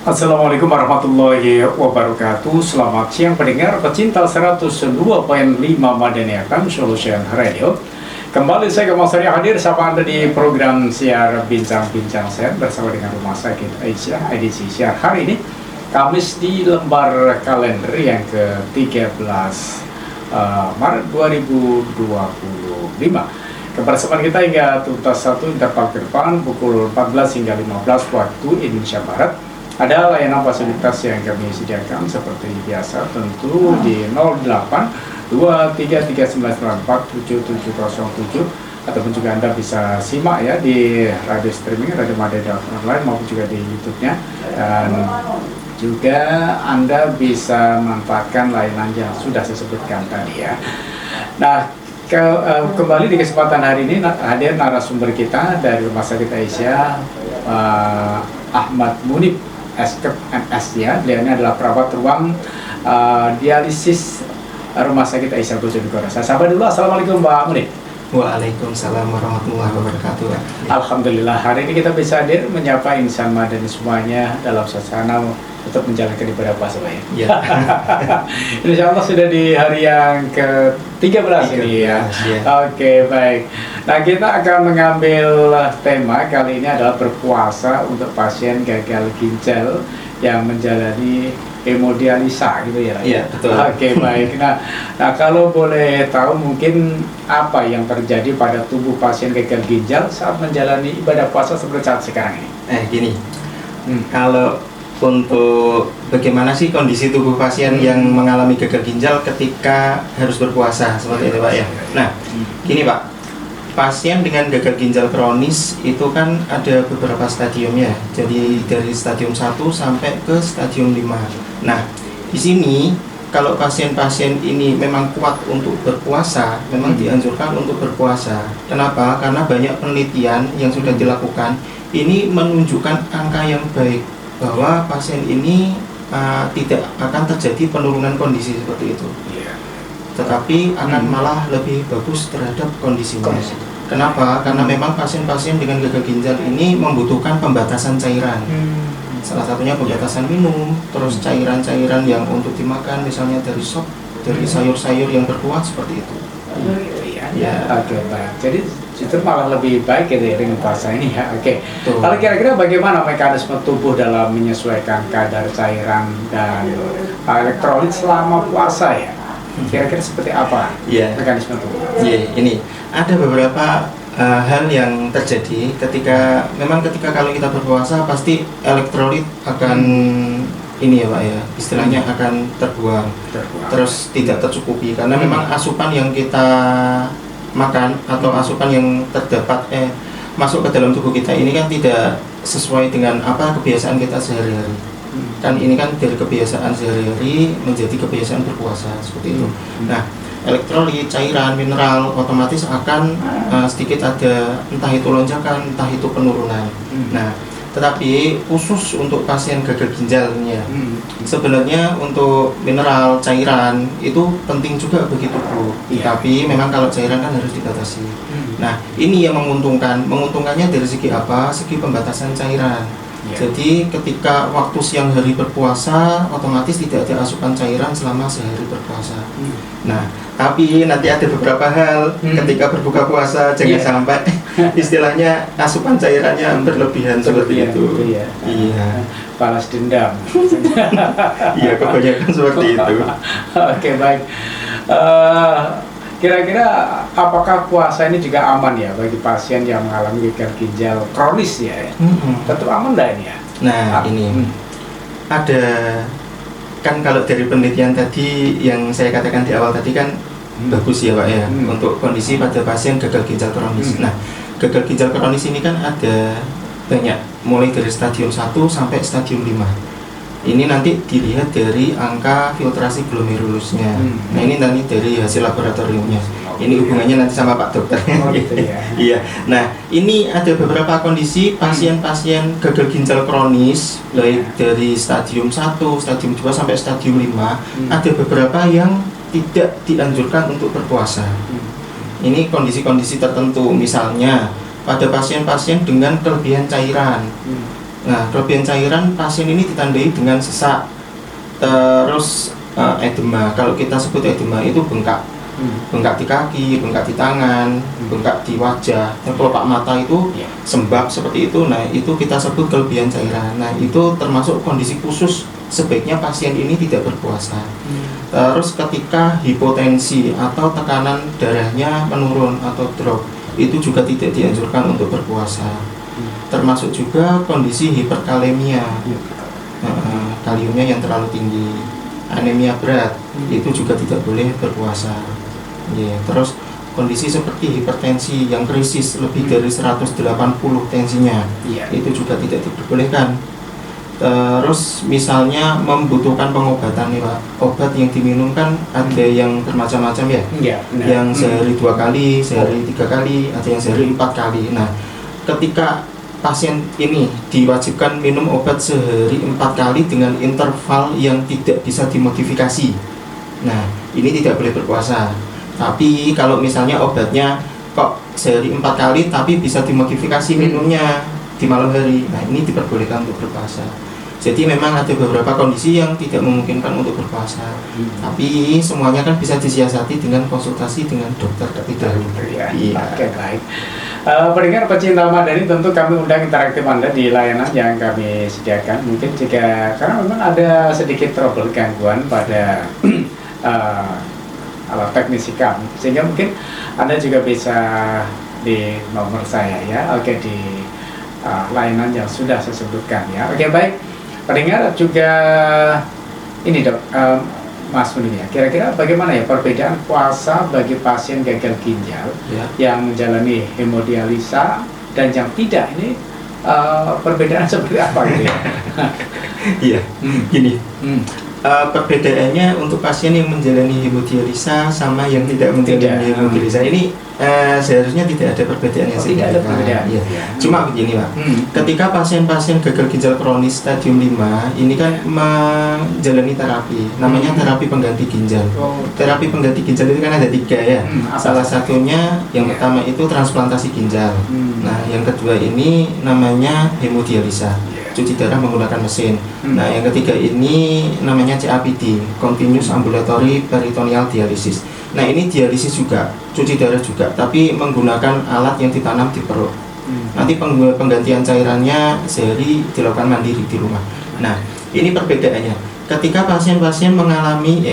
Assalamualaikum warahmatullahi wabarakatuh. Selamat siang pendengar pecinta 102.5 Madani FM Solution Radio. Kembali saya ke Mas Arya hadir sama Anda di program siar Bincang-Bincang Sehat bersama dengan Rumah Sakit Aisyah. Edisi siar hari ini Kamis di lembar kalender yang ke-13 Maret 2025. Kebersamaan kita hingga tuntas satu interval ke depan pukul 14 hingga 15 waktu Indonesia Barat. Ada layanan fasilitas yang kami sediakan seperti biasa, tentu di 08 2339947707, ataupun juga Anda bisa simak ya di radio streaming Radio Madani online maupun juga di YouTube-nya, dan juga Anda bisa manfaatkan layanan yang sudah saya sebutkan tadi ya. Nah, kembali di kesempatan hari ini hadir narasumber kita dari Rumah Sakit Aisyah, Ahmad Munib SKEP MS ya. Beliau ini adalah perawat ruang dialisis Rumah Sakit Aisyah Bojonegoro. Saya sapa dulu. Assalamualaikum Mbak Munib. Waalaikumsalam warahmatullahi wabarakatuh. Alhamdulillah hari ini kita bisa hadir menyapa insan madani semuanya dalam suasana untuk menjalankan ibadah puasa ya. Insya Allah sudah di hari yang ke-13 ini ya. Oke, baik. Nah, kita akan mengambil tema kali ini adalah berpuasa untuk pasien gagal ginjal yang menjalani hemodialisa gitu ya. Iya, betul. Oke, baik. Nah, kalau boleh tahu mungkin apa yang terjadi pada tubuh pasien gagal ginjal saat menjalani ibadah puasa seperti saat sekarang ini? Gini. Kalau untuk bagaimana sih kondisi tubuh pasien yang mengalami gagal ginjal ketika harus berpuasa seperti itu Pak ya. Nah, gini Pak, pasien dengan gagal ginjal kronis itu kan ada beberapa stadiumnya. Jadi dari stadium 1 sampai ke stadium 5. Nah, di sini kalau pasien-pasien ini memang kuat untuk berpuasa, memang dianjurkan untuk berpuasa. Kenapa? Karena banyak penelitian yang sudah dilakukan ini menunjukkan angka yang baik, bahwa pasien ini tidak akan terjadi penurunan kondisi seperti itu, tetapi akan malah lebih bagus terhadap kondisinya. Kenapa? Karena memang pasien-pasien dengan gagal ginjal ini membutuhkan pembatasan cairan. Salah satunya pembatasan minum, terus cairan-cairan yang untuk dimakan, misalnya dari sop, dari sayur-sayur yang berkuah seperti itu. Ya, oke, baik. Jadi itu malah lebih baik ya dengan puasa ini ya. Oke. Kalau kira-kira bagaimana mekanisme tubuh dalam menyesuaikan kadar cairan dan elektrolit selama puasa ya? Kira-kira seperti apa mekanisme tubuh? Ini ada beberapa hal yang terjadi ketika kalau kita berpuasa pasti elektrolit akan ini ya Pak ya, istilahnya akan terbuang. Terus tidak tercukupi karena memang asupan yang kita makan atau asupan yang terdapat masuk ke dalam tubuh kita ini kan tidak sesuai dengan apa kebiasaan kita sehari-hari. Kan ini kan dari kebiasaan sehari-hari menjadi kebiasaan berpuasa seperti itu. Nah, elektrolit, cairan, mineral otomatis akan sedikit ada entah itu lonjakan, entah itu penurunan. Nah, tetapi khusus untuk pasien gagal ginjalnya, sebenarnya untuk mineral, cairan itu penting juga begitu Bu. Tapi memang kalau cairan kan harus dibatasi. Nah, ini yang menguntungkan. Menguntungkannya dari segi apa? Segi pembatasan cairan. Jadi ketika waktu siang hari berpuasa, otomatis tidak ada asupan cairan selama sehari berpuasa. Nah, tapi nanti ada beberapa hal ketika berbuka puasa, jangan sampai istilahnya asupan cairannya berlebihan seperti itu. Iya. Balas dendam. Iya, kebanyakan seperti itu. Oke, baik. Kira-kira apakah puasa ini juga aman ya bagi pasien yang mengalami gagal ginjal kronis ya? Tetap aman enggak ini ya? Nah, ini ada kan kalau dari penelitian tadi yang saya katakan di awal tadi kan bagus ya Pak ya untuk kondisi pada pasien gagal ginjal kronis. Nah, gagal ginjal kronis ini kan ada banyak, mulai dari stadium 1 sampai stadium 5. Ini nanti dilihat dari angka filtrasi glomerulusnya. Nah, ini nanti dari hasil laboratoriumnya. Ini hubungannya nanti sama Pak Dokter. Iya. Nah, ini ada beberapa kondisi pasien-pasien gagal ginjal kronis, baik dari stadium 1, stadium 2 sampai stadium 5. Ada beberapa yang tidak dianjurkan untuk berpuasa. Ini kondisi-kondisi tertentu, misalnya pada pasien-pasien dengan kelebihan cairan. Nah, kelebihan cairan pasien ini ditandai dengan sesak, terus edema. Kalau kita sebut edema itu bengkak, bengkak di kaki, bengkak di tangan, bengkak di wajah, kelopak mata itu sembab seperti itu. Nah, itu kita sebut kelebihan cairan. Nah, itu termasuk kondisi khusus sebaiknya pasien ini tidak berpuasa. Terus ketika hipotensi atau tekanan darahnya menurun atau drop, itu juga tidak dianjurkan untuk berpuasa. Termasuk juga kondisi hiperkalemia, kaliumnya yang terlalu tinggi, anemia berat, itu juga tidak boleh berpuasa. Terus kondisi seperti hipertensi yang krisis lebih dari 180 tensinya, itu juga tidak diperbolehkan. Terus misalnya membutuhkan pengobatan nih Pak, obat yang diminum kan ada yang bermacam-macam ya, yang sehari 2 kali, sehari 3 kali, ada yang sehari 4 kali. Nah, ketika pasien ini diwajibkan minum obat sehari 4 kali dengan interval yang tidak bisa dimodifikasi. Nah, ini tidak boleh berpuasa. Tapi kalau misalnya obatnya kok sehari 4 kali tapi bisa dimodifikasi minumnya di malam hari, nah ini diperbolehkan untuk berpuasa. Jadi memang ada beberapa kondisi yang tidak memungkinkan untuk berpuasa. Tapi semuanya kan bisa disiasati dengan konsultasi dengan dokter terlebih dahulu. Oke, baik. Pendengar pecinta Madani, tentu kami undang interaktif Anda di layanan yang kami sediakan. Mungkin jika karena memang ada sedikit trouble gangguan pada alat teknisi kami, sehingga mungkin Anda juga bisa di nomor saya ya, di layanan yang sudah saya sebutkan ya. Baik. Pendengar juga ini dok, Mas Budi ya, kira-kira bagaimana ya perbedaan puasa bagi pasien gagal ginjal yang menjalani hemodialisa dan yang tidak, ini perbedaan seperti apa gitu ya? Iya, gini, perbedaannya untuk pasien yang menjalani hemodialisa sama yang tidak menjalani hemodialisa ini seharusnya tidak ada perbedaan yang signifikan. Tidak ada perbedaan. Ya. Cuma begini Pak, ketika pasien-pasien gagal ginjal kronis stadium 5 ini kan menjalani terapi, namanya terapi pengganti ginjal. Terapi pengganti ginjal itu kan ada 3 ya. Salah satunya yang pertama itu transplantasi ginjal. Nah, yang kedua ini namanya hemodialisa, cuci darah menggunakan mesin. Nah, yang ketiga ini namanya CAPD, Continuous Ambulatory Peritoneal Dialysis. Nah, ini dialisis juga, cuci darah juga, tapi menggunakan alat yang ditanam di perut. Nanti penggantian cairannya sehari dilakukan mandiri di rumah. Nah, ini perbedaannya. Ketika pasien-pasien mengalami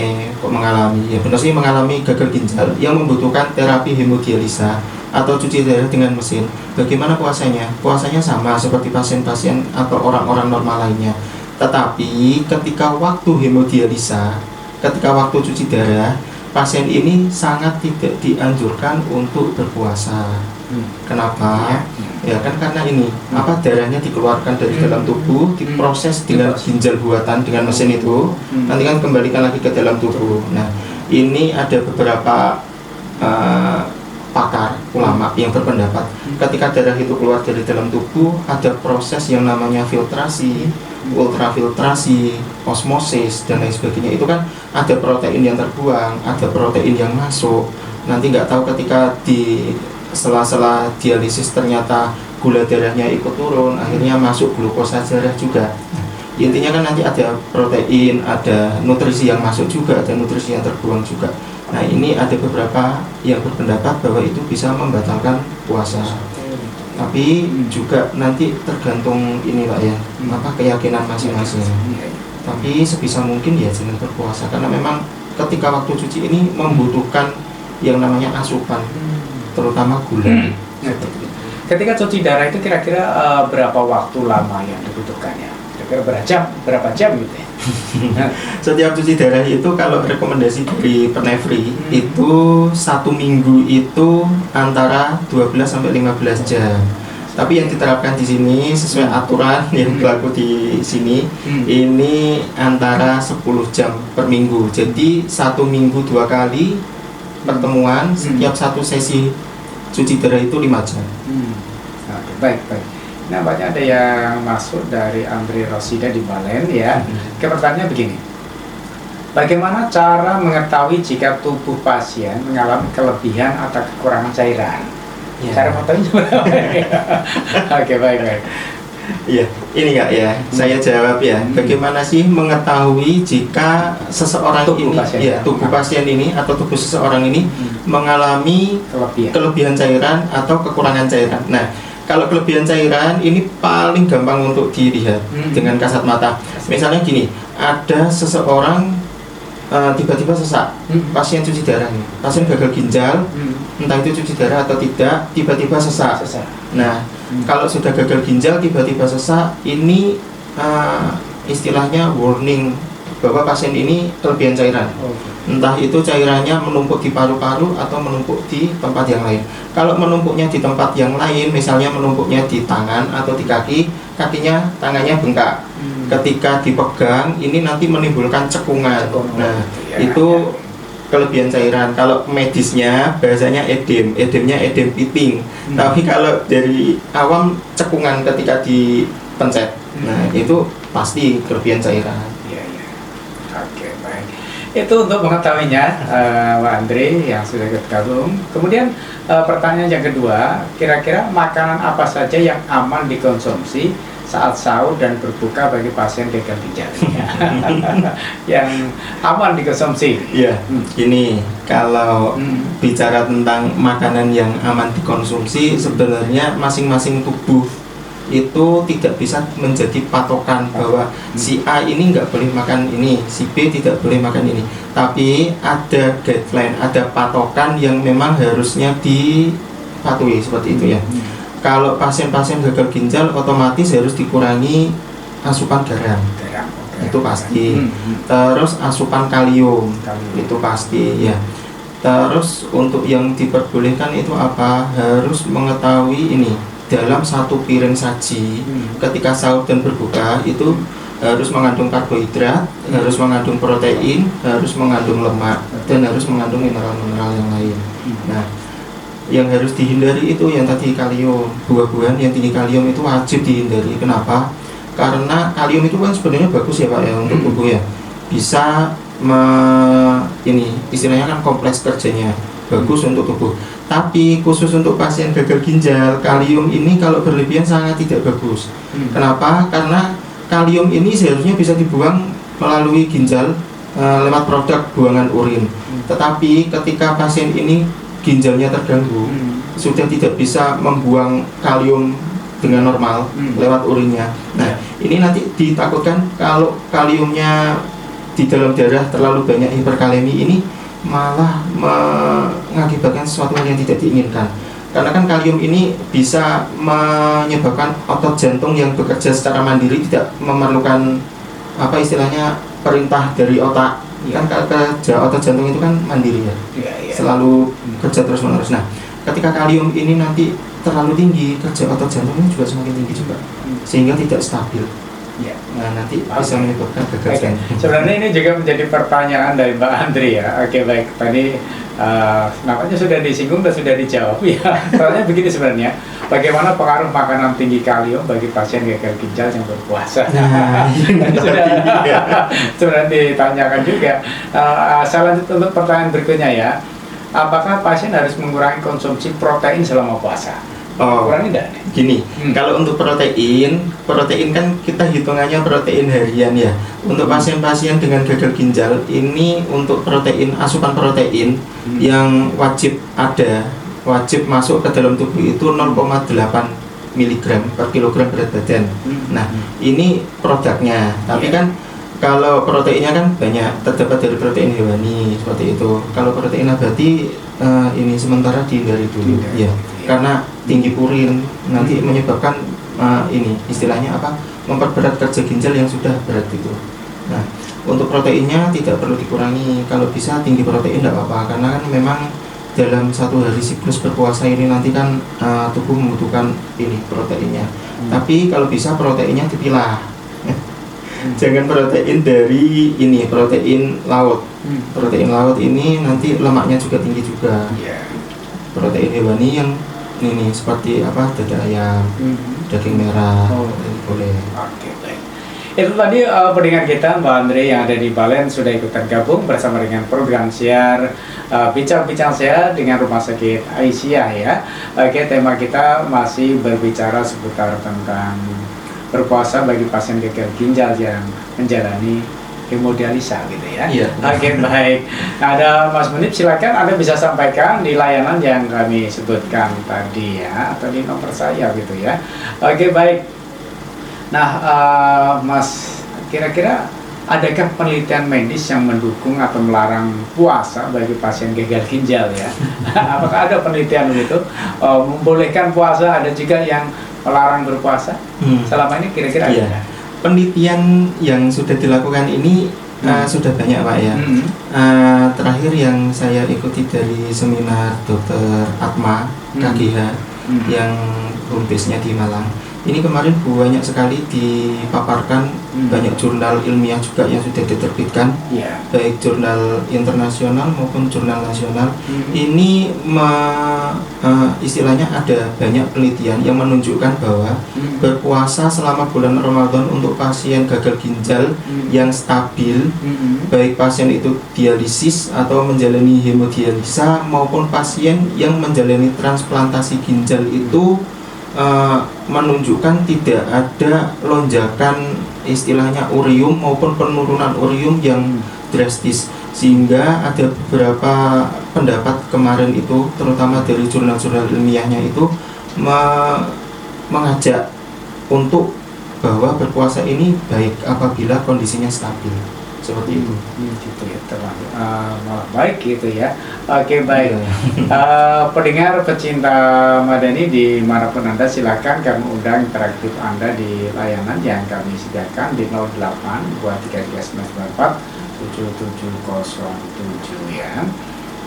gagal ginjal yang membutuhkan terapi hemodialisa atau cuci darah dengan mesin, bagaimana puasanya? Puasanya sama seperti pasien-pasien atau orang-orang normal lainnya. Tetapi ketika waktu hemodialisa, ketika waktu cuci darah, pasien ini sangat tidak dianjurkan untuk berpuasa. Kenapa? Ya kan karena ini darahnya dikeluarkan dari dalam tubuh, diproses dengan ginjal buatan dengan mesin itu, nanti kan kembalikan lagi ke dalam tubuh. Nah, ini ada beberapa pakar ulama yang berpendapat ketika darah itu keluar dari dalam tubuh ada proses yang namanya filtrasi, ultrafiltrasi, osmosis dan lain sebagainya. Itu kan ada protein yang terbuang, ada protein yang masuk. Nanti nggak tahu ketika di sela-sela dialisis ternyata gula darahnya ikut turun, akhirnya masuk glukosa darah juga. Intinya kan nanti ada protein, ada nutrisi yang masuk juga, ada nutrisi yang terbuang juga. Nah, ini ada beberapa yang berpendapat bahwa itu bisa membatalkan puasa. Tapi juga nanti tergantung ini Pak ya, keyakinan masing-masing. Tapi sebisa mungkin ya jangan berpuasa, karena memang ketika waktu cuci ini membutuhkan yang namanya asupan, terutama gula. Ketika cuci darah itu kira-kira berapa waktu lama yang dibutuhkannya? Kira-kira berapa jam gitu ya? Setiap cuci darah itu kalau rekomendasi dari Penevri itu 1 minggu itu antara 12 sampai 15 jam. Tapi yang diterapkan di sini sesuai aturan yang berlaku di sini ini antara 10 jam per minggu. Jadi 1 minggu 2 kali pertemuan, setiap 1 sesi cuci darah itu 5 jam. Oke, baik. Nampaknya ada yang masuk dari Andri Rosida di Balen ya. Pertanyaannya begini, bagaimana cara mengetahui jika tubuh pasien mengalami kelebihan atau kekurangan cairan? Cara mengetahui seperti apa? Oke, baik. Iya, ini Kak ya, saya jawab ya. Bagaimana sih mengetahui jika seseorang Tubuh ini, pasien. ya tubuh pasien ini atau tubuh seseorang ini mengalami Kelebihan. kelebihan cairan atau kekurangan cairan. Nah, kalau kelebihan cairan ini paling gampang untuk dilihat dengan kasat mata. Misalnya gini, ada seseorang tiba-tiba sesak, pasien cuci darah nih, pasien gagal ginjal, entah itu cuci darah atau tidak, tiba-tiba sesak. Nah, kalau sudah gagal ginjal tiba-tiba sesak, ini istilahnya warning bahwa pasien ini kelebihan cairan. Entah itu cairannya menumpuk di paru-paru atau menumpuk di tempat yang lain. Kalau menumpuknya di tempat yang lain, misalnya menumpuknya di tangan atau di kaki, tangannya bengkak. Ketika dipegang, ini nanti menimbulkan cekungan. Nah, itu kelebihan cairan. Kalau medisnya bahasanya edemnya edem piting. Tapi kalau dari awam cekungan ketika dipencet. Nah, itu pasti kelebihan cairan. Iya, iya. Oke, baik. Itu untuk mengetahuinya, Pak Andre yang sudah bergabung. Kemudian pertanyaan yang kedua, kira-kira makanan apa saja yang aman dikonsumsi saat sahur dan berbuka bagi pasien gagal ginjal? Yang aman dikonsumsi. Iya, ini kalau bicara tentang makanan yang aman dikonsumsi, sebenarnya masing-masing tubuh itu tidak bisa menjadi patokan bahwa si A ini nggak boleh makan ini, si B tidak boleh makan ini. Tapi ada guideline, ada patokan yang memang harusnya dipatuhi seperti itu ya. Kalau pasien-pasien gagal ginjal otomatis harus dikurangi asupan garam, itu pasti. Terus asupan kalium, itu pasti ya. Terus untuk yang diperbolehkan itu apa? Harus mengetahui ini, dalam satu piring saji ketika sahur dan berbuka itu harus mengandung karbohidrat, harus mengandung protein, harus mengandung lemak, dan harus mengandung mineral-mineral yang lain. Nah, yang harus dihindari itu yang tadi kalium, buah-buahan yang tinggi kalium itu wajib dihindari. Kenapa? Karena kalium itu kan sebenarnya bagus ya Pak ya untuk tubuh ya, bisa ini istilahnya kan kompleks kerjanya, bagus untuk tubuh. Tapi khusus untuk pasien gagal ginjal, kalium ini kalau berlebihan sangat tidak bagus. Kenapa? Karena kalium ini seharusnya bisa dibuang melalui ginjal lewat produk buangan urin. Tetapi ketika pasien ini ginjalnya terganggu, sudah tidak bisa membuang kalium dengan normal lewat urinnya. Nah, ini nanti ditakutkan kalau kaliumnya di dalam darah terlalu banyak, hiperkalemi, ini malah mengakibatkan sesuatu yang tidak diinginkan. Karena kan kalium ini bisa menyebabkan otot jantung yang bekerja secara mandiri, tidak memerlukan apa istilahnya perintah dari otak. Kan kerja otot jantung itu kan mandiri ya, selalu kerja terus menerus. Nah, ketika kalium ini nanti terlalu tinggi, kerja otot jantung ini juga semakin tinggi juga, sehingga tidak stabil. Nah, nanti bisa menyebabkan gagal jantung. Sebenarnya ini juga menjadi pertanyaan dari Mbak Andri ya. Oke, baik, tadi namanya sudah disinggung dan sudah dijawab ya. Soalnya begini sebenarnya, bagaimana pengaruh makanan tinggi kalium bagi pasien gagal ginjal yang berpuasa? Ini sudah sebenarnya ditanyakan juga. Saya lanjut untuk pertanyaan berikutnya ya. Apakah pasien harus mengurangi konsumsi protein selama puasa? Kurangi enggak? Gini, kalau untuk protein kan kita hitungannya protein harian ya. Untuk pasien-pasien dengan gagal ginjal ini, untuk protein, asupan protein yang wajib masuk ke dalam tubuh itu 0,8 mg per kilogram berat badan. Nah, ini produknya. Tapi kan kalau proteinnya kan banyak, terdapat dari protein hewani seperti itu. Kalau protein nabati ini sementara dihindari dulu ya. Karena tinggi purin nanti menyebabkan ini istilahnya apa, memperberat kerja ginjal yang sudah berat itu. Nah, untuk proteinnya tidak perlu dikurangi, kalau bisa tinggi protein tidak apa-apa, karena kan memang dalam satu hari siklus berpuasa ini nanti kan tubuh membutuhkan ini proteinnya. Tapi kalau bisa proteinnya dipilah. Jangan protein dari ini, protein laut. Protein laut ini nanti lemaknya juga tinggi juga. Protein hewani yang ini seperti apa, dada ayam, daging merah, boleh. Oke, baik. Itu tadi pendengar kita Mbak Andre yang ada di Balen sudah ikutan gabung bersama dengan program siar Bincang-Bincang Sehat dengan Rumah Sakit Aisyah ya. Oke, tema kita masih berbicara seputar tentang berpuasa bagi pasien gagal ginjal yang menjalani hemodialisa gitu ya. Iya. Oke, baik. Nah, ada Mas Munib, silakan Anda bisa sampaikan di layanan yang kami sebutkan tadi ya, atau di nomor saya gitu ya. Oke, baik. Nah, Mas, kira-kira adakah penelitian medis yang mendukung atau melarang puasa bagi pasien gagal ginjal ya? Apakah ada penelitian begitu? Membolehkan puasa, ada juga yang melarang berpuasa? Selama ini kira-kira ada? Iya. Penelitian yang sudah dilakukan ini sudah banyak Pak ya. Terakhir yang saya ikuti dari seminar Dr. Atma KGH yang home base-nya di Malang. Ini kemarin banyak sekali dipaparkan, banyak jurnal ilmiah juga yang sudah diterbitkan, baik jurnal internasional maupun jurnal nasional. Ini istilahnya ada banyak penelitian yang menunjukkan bahwa berpuasa selama bulan Ramadan untuk pasien gagal ginjal yang stabil, baik pasien itu dialisis atau menjalani hemodialisa maupun pasien yang menjalani transplantasi ginjal itu menunjukkan tidak ada lonjakan istilahnya urium maupun penurunan urium yang drastis, sehingga ada beberapa pendapat kemarin itu terutama dari jurnal-jurnal ilmiahnya itu mengajak untuk bahwa berpuasa ini baik apabila kondisinya stabil seperti itu. Gitu ya, malah baik gitu ya. Oke, baik. Pendengar pecinta Madani dimanapun Anda, silakan kami undang interaktif Anda di layanan yang kami sediakan di 08 233 7707 ya.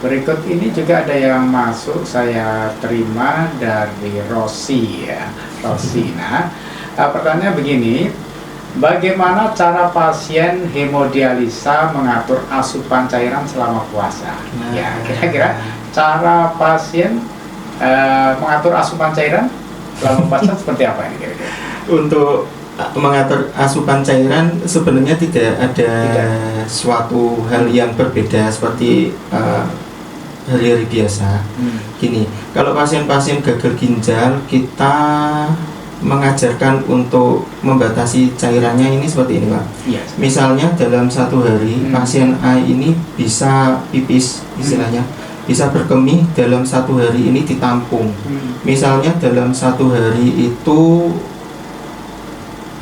Berikut ini juga ada yang masuk, saya terima dari Rosi ya. Rosi. Nah, pertanyaannya begini. Bagaimana cara pasien hemodialisa mengatur asupan cairan selama puasa? Ya, kira-kira cara pasien mengatur asupan cairan selama puasa seperti apa ini kira-kira? Untuk mengatur asupan cairan sebenarnya tidak ada suatu hal yang berbeda seperti hari-hari biasa. Gini, kalau pasien-pasien gagal ginjal kita mengajarkan untuk membatasi cairannya ini seperti ini Pak. Misalnya dalam satu hari pasien A ini bisa pipis istilahnya, bisa berkemih dalam satu hari ini ditampung. Misalnya dalam satu hari itu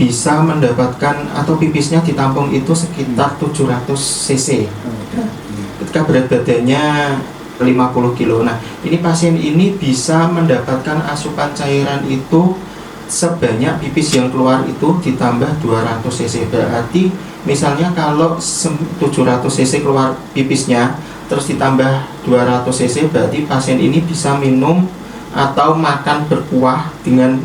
bisa mendapatkan atau pipisnya ditampung itu sekitar 700 cc. Ketika berat badannya 50 kilo. Nah, ini pasien ini bisa mendapatkan asupan cairan itu sebanyak pipis yang keluar itu ditambah 200 cc. Berarti misalnya kalau 700 cc keluar pipisnya terus ditambah 200 cc, berarti pasien ini bisa minum atau makan berkuah dengan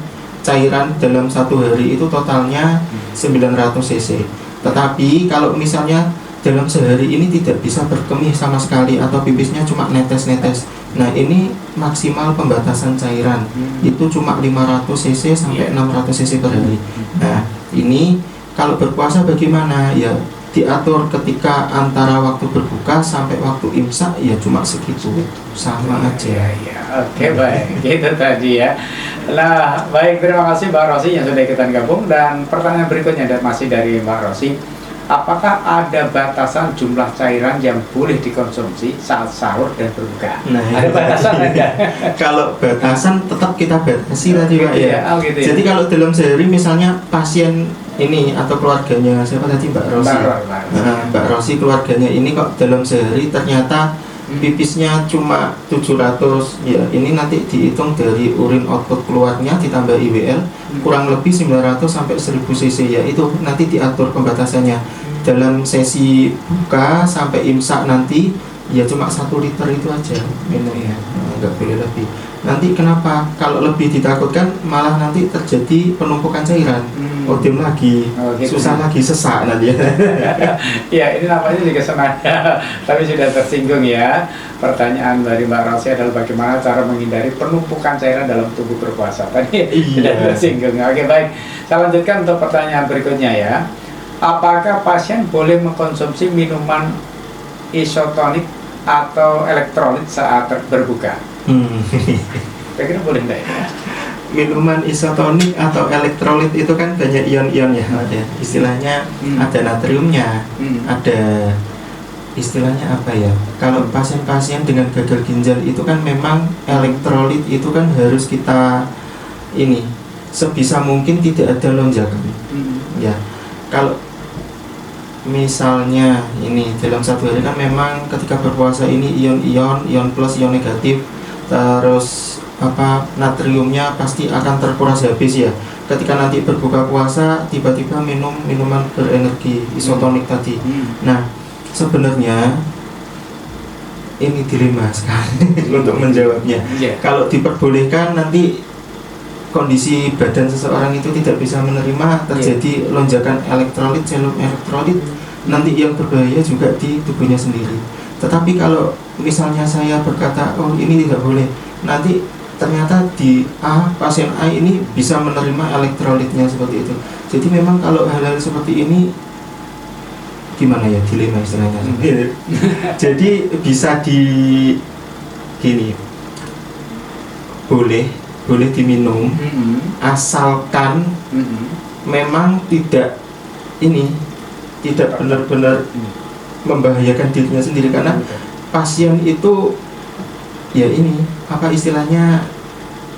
cairan dalam satu hari itu totalnya 900 cc. Tetapi kalau misalnya dalam sehari ini tidak bisa berkemih sama sekali atau pipisnya cuma netes-netes, nah ini maksimal pembatasan cairan itu cuma 500 cc sampai 600 cc per hari. Nah ini kalau berpuasa bagaimana? Ya diatur ketika antara waktu berbuka sampai waktu imsak ya cuma segitu, sama aja. Oke, baik, itu tadi ya. Nah, baik, terima kasih Mbak Rosi yang sudah ikutan gabung. Dan pertanyaan berikutnya masih dari Mbak Rosi. Apakah ada batasan jumlah cairan yang boleh dikonsumsi saat sahur dan berbuka? Nah, ada batasan ada? Kalau batasan tetap kita batasi tadi Pak ya. Gitu ya. Jadi kalau dalam sehari misalnya pasien ini atau keluarganya siapa tadi Mbak Rosi? Mbak Rosi keluarganya ini kok dalam sehari ternyata pipisnya cuma 700 ya, ini nanti dihitung dari urin output keluarnya ditambah IWL kurang lebih 900 sampai 1000 cc ya, itu nanti diatur pembatasannya. Dalam sesi buka sampai imsak nanti ya cuma 1 liter itu aja minumnya, nggak boleh lebih. Nanti kenapa kalau lebih ditakutkan malah nanti terjadi penumpukan cairan, odem lagi, susah lagi, sesak nanti. Ya ini namanya juga sengaja, tapi sudah tersinggung ya. Pertanyaan dari Mbak Rosi adalah bagaimana cara menghindari penumpukan cairan dalam tubuh berpuasa. Tadi sudah tersinggung. Oke, baik, saya lanjutkan untuk pertanyaan berikutnya ya. Apakah pasien boleh mengkonsumsi minuman isotonik atau elektrolit saat berbuka? Kira-kira boleh enggak ya? minuman isotonik atau elektrolit itu kan banyak ion-ionnya, ada istilahnya, ada natriumnya, ada istilahnya apa ya? Kalau pasien-pasien dengan gagal ginjal itu kan memang elektrolit itu kan harus kita ini sebisa mungkin tidak ada lonjakan. Ya, kalau misalnya ini dalam satu hari kan memang ketika berpuasa ini ion plus, ion negatif, terus natriumnya pasti akan terkuras habis ya. Ketika nanti berbuka puasa tiba-tiba minum minuman berenergi isotonik tadi. Nah, sebenarnya ini dilema sekali untuk menjawabnya. Kalau diperbolehkan nanti kondisi badan seseorang itu tidak bisa menerima, terjadi lonjakan elektrolit, serum elektrolit, nanti yang berbahaya juga di tubuhnya sendiri. Tetapi kalau misalnya saya berkata, oh ini tidak boleh, nanti ternyata di pasien A ini bisa menerima elektrolitnya seperti itu. Jadi memang kalau hal-hal seperti ini gimana ya, dilema istilahnya. Jadi bisa gini, boleh diminum, asalkan memang tidak benar-benar membahayakan dirinya sendiri, karena pasien itu ya ini istilahnya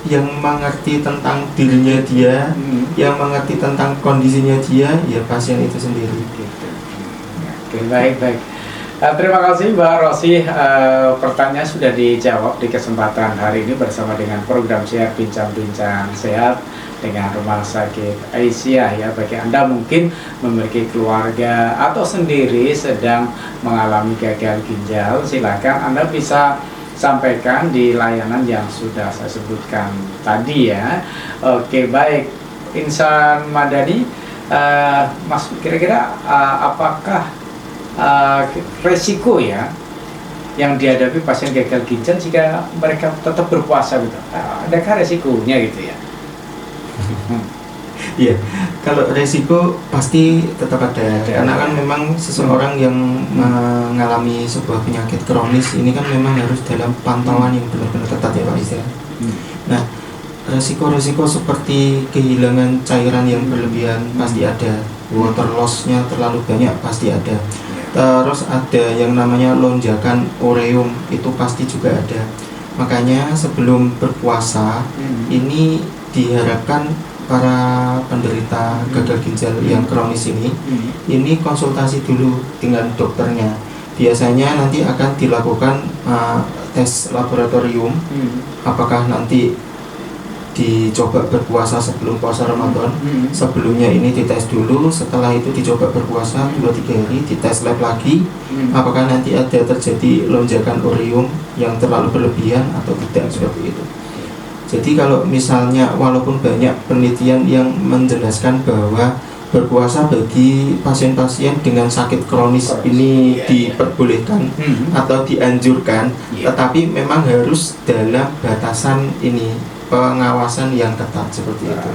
yang mengerti tentang dirinya dia, yang mengerti tentang kondisinya dia, ya pasien itu sendiri. Oke, baik. Terima kasih Mbak Rosi. Pertanyaan sudah dijawab di kesempatan hari ini bersama dengan program Sehat Bincang-Bincang Sehat dengan Rumah Sakit Aisyah ya. Bagi Anda mungkin memiliki keluarga atau sendiri sedang mengalami gagal ginjal, silakan Anda bisa sampaikan di layanan yang sudah saya sebutkan tadi ya. Oke, baik. Insan Madani, Mas, kira-kira apakah resiko ya yang dihadapi pasien gagal ginjal jika mereka tetap berpuasa gitu? Adakah resikonya gitu ya? Iya, kalau resiko pasti tetap ada. Karena kan memang seseorang yang mengalami sebuah penyakit kronis ini kan memang harus dalam pantauan yang benar-benar ketat ya Pak Isya. Nah, resiko-resiko seperti kehilangan cairan yang berlebihan pasti ada, water loss-nya terlalu banyak pasti ada. Terus ada yang namanya lonjakan ureum, itu pasti juga ada. Makanya sebelum berpuasa ini diharapkan para penderita gagal ginjal yang kronis ini konsultasi dulu dengan dokternya. Biasanya nanti akan dilakukan tes laboratorium, apakah nanti dicoba berpuasa sebelum puasa Ramadan. Sebelumnya ini dites dulu, setelah itu dicoba berpuasa 2-3 hari, dites lab lagi apakah nanti ada terjadi lonjakan ureum yang terlalu berlebihan atau tidak, seperti itu. Jadi kalau misalnya walaupun banyak penelitian yang menjelaskan bahwa berpuasa bagi pasien-pasien dengan sakit kronis ini diperbolehkan atau dianjurkan, tetapi memang harus dalam batasan ini pengawasan yang ketat seperti itu.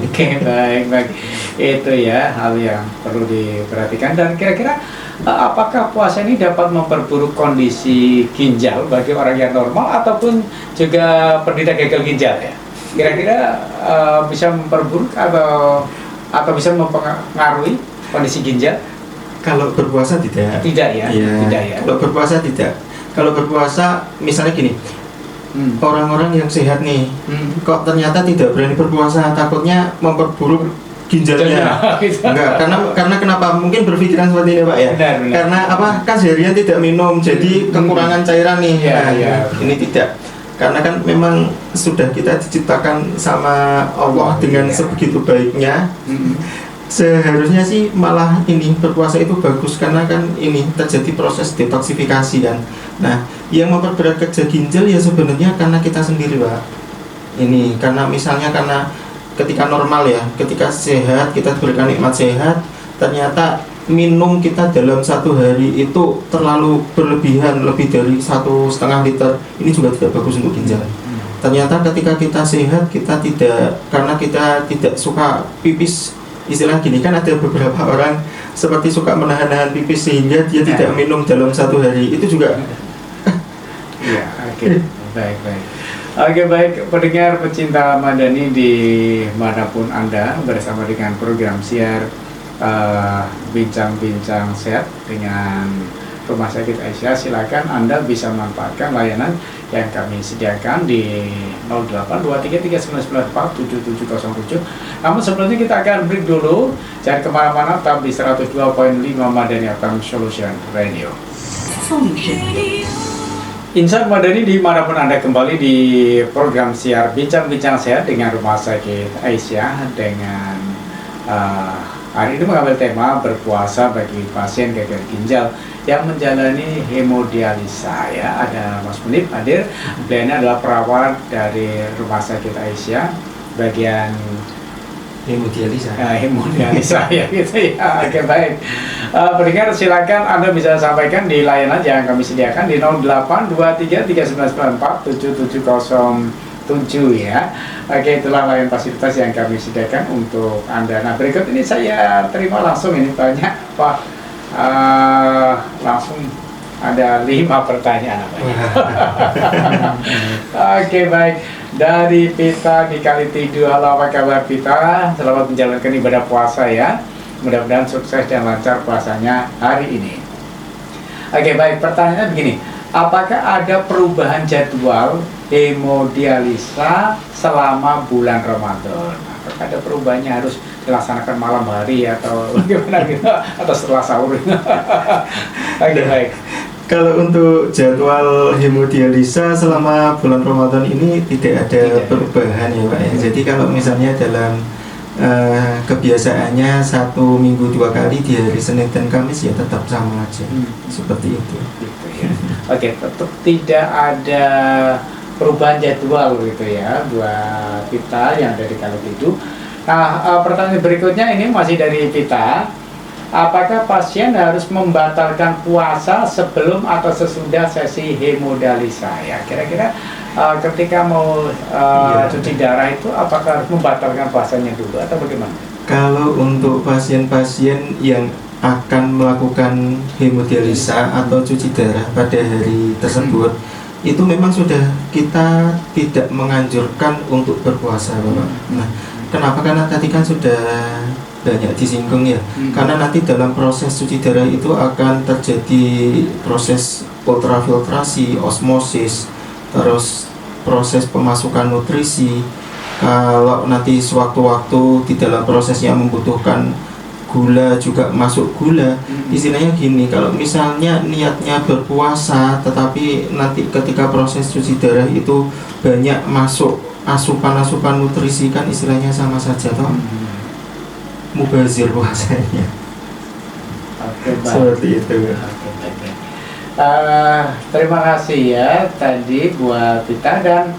Oke, baik. Itu ya hal yang perlu diperhatikan. Dan kira-kira apakah puasa ini dapat memperburuk kondisi ginjal bagi orang yang normal ataupun juga penderita gagal ginjal ya? Kira-kira bisa memperburuk atau bisa mempengaruhi kondisi ginjal? Kalau berpuasa tidak. Tidak ya? Tidak ya. Kalau berpuasa tidak. Kalau berpuasa misalnya gini, orang-orang yang sehat nih, kok ternyata tidak berani berpuasa, takutnya memperburuk ginjalnya. Enggak, karena kenapa? Mungkin berpikiran seperti ini Pak ya. Benar. Karena kan seharian tidak minum, jadi kekurangan cairan nih. Ini tidak. Karena kan memang sudah kita diciptakan sama Allah dengan sebegitu baiknya. Seharusnya sih malah ini berpuasa itu bagus, karena kan ini terjadi proses detoksifikasi kan. Nah, yang memperberat kerja ginjal ya sebenarnya karena kita sendiri Pak. Ini karena misalnya karena ketika normal ya, ketika sehat, kita diberikan nikmat sehat, ternyata minum kita dalam satu hari itu terlalu berlebihan, lebih dari 1,5 liter, ini juga tidak bagus untuk ginjal. Ternyata ketika kita sehat, kita tidak, karena kita tidak suka pipis, istilah gini kan ada beberapa orang seperti suka menahan-nahan pipis sehingga dia tidak minum dalam satu hari, itu juga. Iya, oke. Baik. Oke, baik pendengar pecinta Madani di manapun Anda, bersama dengan program siar Bincang-Bincang Sehat dengan Rumah Sakit Aisyah. Silakan Anda bisa manfaatkan layanan yang kami sediakan di 082339947707. Namun sebelumnya kita akan break dulu. Jangan kemana-mana, tetap di 102.5 Madani FM Solution Radio. Insan Madani dimanapun Anda, kembali di program siar Bincang-Bincang Sehat dengan Rumah Sakit Aisyah dengan hari ini mengambil tema berpuasa bagi pasien gagal ginjal yang menjalani hemodialisa. Ya, ada Mas Munib hadir. Beliau ini adalah perawat dari Rumah Sakit Aisyah bagian Hemodialisa. Hemodialisa ya gitu ya. Oke, baik. Pendengar silakan Anda bisa sampaikan di layanan yang kami sediakan di 082339947707 ya. Oke, itulah layanan fasilitas yang kami sediakan untuk Anda. Nah, berikut ini saya terima langsung ini banyak Pak. Langsung ada 5 pertanyaan apa ya? Oke, baik. Dari Pita di Kalitidu. Halo, apa kabar Pita? Selamat menjalankan ibadah puasa ya. Mudah-mudahan sukses dan lancar puasanya hari ini. Oke, baik. Pertanyaannya begini. Apakah ada perubahan jadwal hemodialisa selama bulan Ramadan? Apakah ada perubahannya, harus dilaksanakan malam hari atau bagaimana gitu? Atau setelah sahur? Oke, baik. Kalau untuk jadwal hemodialisa selama bulan Ramadan ini tidak ada perubahan ya Pak ya. Jadi kalau misalnya dalam kebiasaannya 1 minggu 2 kali di hari Senin dan Kamis ya tetap sama aja, seperti itu. Gitu ya. Oke, tetap tidak ada perubahan jadwal gitu ya buat kita yang dari Kalitidu. Nah, pertanyaan berikutnya ini masih dari kita. Apakah pasien harus membatalkan puasa sebelum atau sesudah sesi hemodialisa? Ya, kira-kira ketika mau cuci darah itu apakah harus membatalkan puasanya dulu atau bagaimana? Kalau untuk pasien-pasien yang akan melakukan hemodialisa atau cuci darah pada hari tersebut, itu memang sudah kita tidak menganjurkan untuk berpuasa, Bapak. Nah, kenapa? Karena tadi kan sudah banyak disinggung ya, karena nanti dalam proses cuci darah itu akan terjadi proses ultrafiltrasi, osmosis, terus proses pemasukan nutrisi. Kalau nanti sewaktu-waktu di dalam prosesnya membutuhkan gula, juga masuk gula. Istilahnya gini, kalau misalnya niatnya berpuasa tetapi nanti ketika proses cuci darah itu banyak masuk asupan-asupan nutrisi, kan istilahnya sama saja toh, mubazir puasanya. Oke, baik. Seperti itu. Oke, baik. Terima kasih ya tadi buat kita. Dan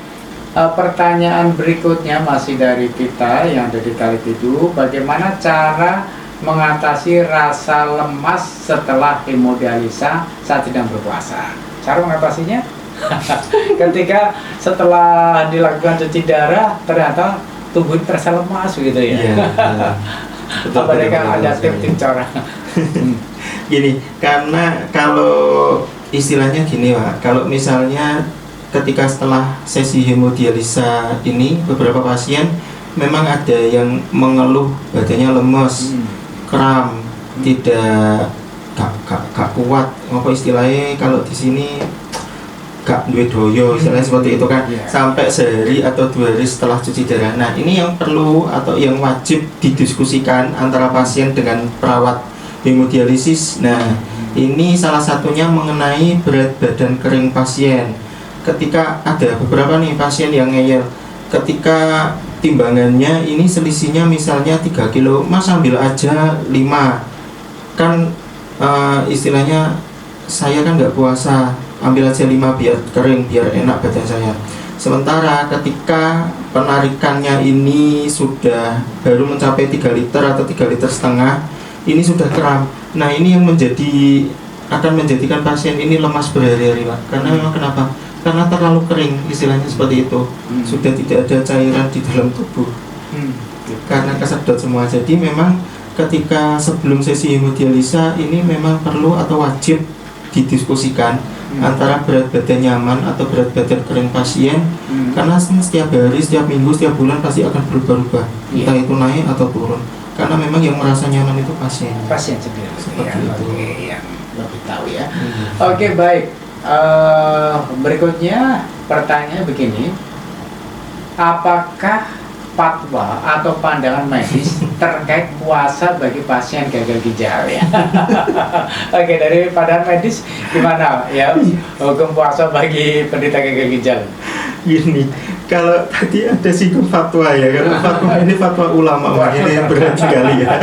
pertanyaan berikutnya masih dari kita yang dari Kalitidu. Bagaimana cara mengatasi rasa lemas setelah hemodialisa saat sedang berpuasa? Cara mengatasinya? Ketika setelah dilakukan cuci darah ternyata tubuh terasa lemas gitu ya. Apa mereka ada tip-tip cara? Gini, karena kalau istilahnya gini Pak, kalau misalnya ketika setelah sesi hemodialisa ini beberapa pasien memang ada yang mengeluh badannya lemes, kram, tidak gak kuat, apa istilahnya kalau di sini gak duwe doyo, istilahnya seperti itu kan, sampai sehari atau 2 hari setelah cuci darah. Nah, ini yang perlu atau yang wajib didiskusikan antara pasien dengan perawat hemodialisis. Nah, ini salah satunya mengenai berat badan kering pasien. Ketika ada beberapa nih pasien yang ngeyel, ketika timbangannya ini selisihnya misalnya 3 kilo, Mas ambil aja 5, kan istilahnya saya kan nggak puasa, ambil aja 5 biar kering, biar enak badan saya. Sementara ketika penarikannya ini sudah baru mencapai 3 liter atau 3 liter setengah, ini sudah kram. Nah, ini yang akan menjadikan pasien ini lemas berhari-hari Pak. Karena memang kenapa? Karena terlalu kering, istilahnya seperti itu. Sudah tidak ada cairan di dalam tubuh, karena kesedot semua. Jadi memang ketika sebelum sesi hemodialisa ini memang perlu atau wajib didiskusikan antara berat badan nyaman atau berat badan kering pasien, karena setiap hari, setiap minggu, setiap bulan pasti akan berubah-ubah, entah itu naik atau turun, karena memang yang merasa nyaman itu pasien sendiri seperti ya. itu. Oke, yang lebih tahu ya. Oke, baik. Berikutnya pertanyaan begini, apakah fatwa atau pandangan medis terkait puasa bagi pasien gagal ginjal ya? Oke, dari pandangan medis gimana ya hukum puasa bagi penderita gagal ginjal? Gini, kalau tadi ada singgung fatwa ya, kalau fatwa ini fatwa ulama, ini berat sekali ya.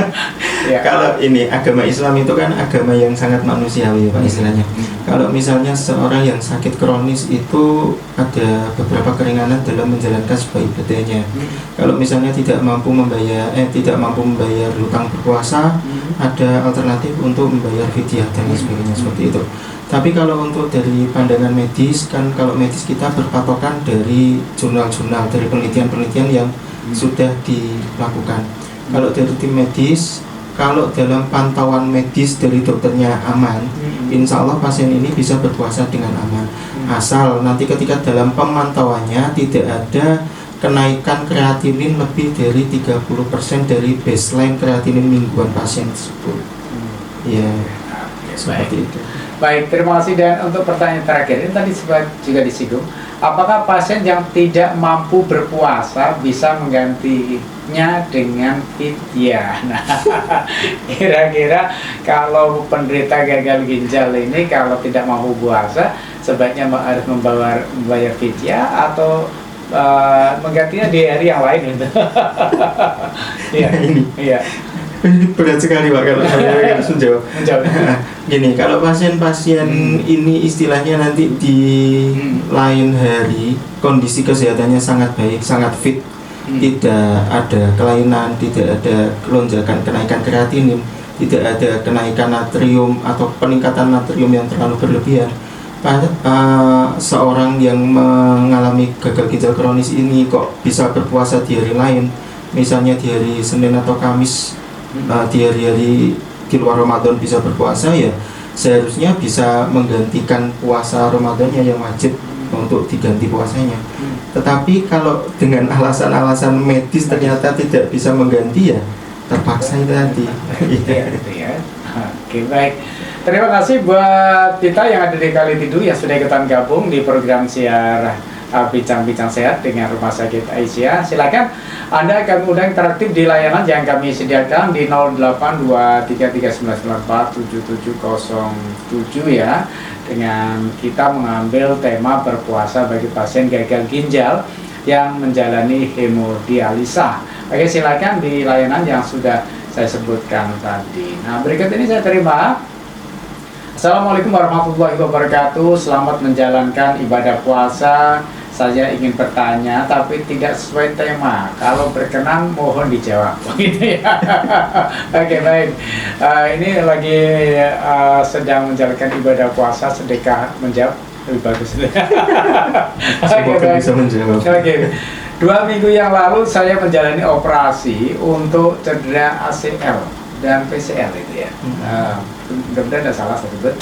Ya. Kalau ini agama Islam itu kan agama yang sangat manusiawi Pak istilahnya. Kalau misalnya seorang yang sakit kronis itu ada beberapa keringanan dalam menjalankan sebuah ibadahnya. Kalau misalnya tidak mampu membayar hutang berpuasa, ada alternatif untuk membayar fidyah dan sebagainya seperti itu. Tapi kalau untuk dari pandangan medis, kan kalau medis kita berpatokan dari jurnal-jurnal, dari penelitian-penelitian yang sudah dilakukan. Kalau dari tim medis, kalau dalam pantauan medis dari dokternya aman, insya Allah pasien ini bisa berpuasa dengan aman. Asal nanti ketika dalam pemantauannya tidak ada kenaikan kreatinin lebih dari 30% dari baseline kreatinin mingguan pasien tersebut. Ya, seperti itu. Baik, terima kasih. Dan untuk pertanyaan terakhir, ini tadi juga disinggung, apakah pasien yang tidak mampu berpuasa bisa menggantinya dengan fidyah? Nah, kira-kira kalau penderita gagal ginjal ini kalau tidak mampu puasa, sebaiknya harus membayar fidyah atau menggantinya di hari yang lain gitu? Iya, iya. Ini berat sekali Pak kalau saya harus menjawab. Gini, kalau pasien-pasien ini istilahnya nanti di lain hari kondisi kesehatannya sangat baik, sangat fit, tidak ada kelainan, tidak ada lonjakan kenaikan kreatinin, tidak ada kenaikan natrium atau peningkatan natrium yang terlalu berlebihan. Seorang yang mengalami gagal ginjal kronis ini kok bisa berpuasa di hari lain, misalnya di hari Senin atau Kamis, di hari-hari di luar Ramadan bisa berpuasa, ya seharusnya bisa menggantikan puasa Ramadannya yang wajib untuk diganti puasanya. Tetapi kalau dengan alasan-alasan medis ternyata tidak bisa mengganti, ya terpaksa itu tadi. Oke, baik. Terima kasih buat kita yang ada di Kali Tidur yang sudah ikutan gabung di program siar Bincang-Bincang Sehat dengan Rumah Sakit Aisyah. Silakan Anda kami undang interaktif di layanan yang kami sediakan di 082339477707 ya, dengan kita mengambil tema berpuasa bagi pasien gagal ginjal yang menjalani hemodialisa. Oke, silakan di layanan yang sudah saya sebutkan tadi. Nah, berikut ini saya terima. Assalamualaikum warahmatullahi wabarakatuh. Selamat menjalankan ibadah puasa. Saya ingin bertanya tapi tidak sesuai tema. Kalau berkenan mohon dijawab. Begitu ya. Oke, baik. Ini lagi sedang menjalankan ibadah puasa, sedekah menjawab lebih bagus. Semoga bisa menjawab. Oke. 2 minggu yang lalu saya menjalani operasi untuk cedera ACL dan PCL itu ya. Mudah-mudahan tidak salah saya sebut.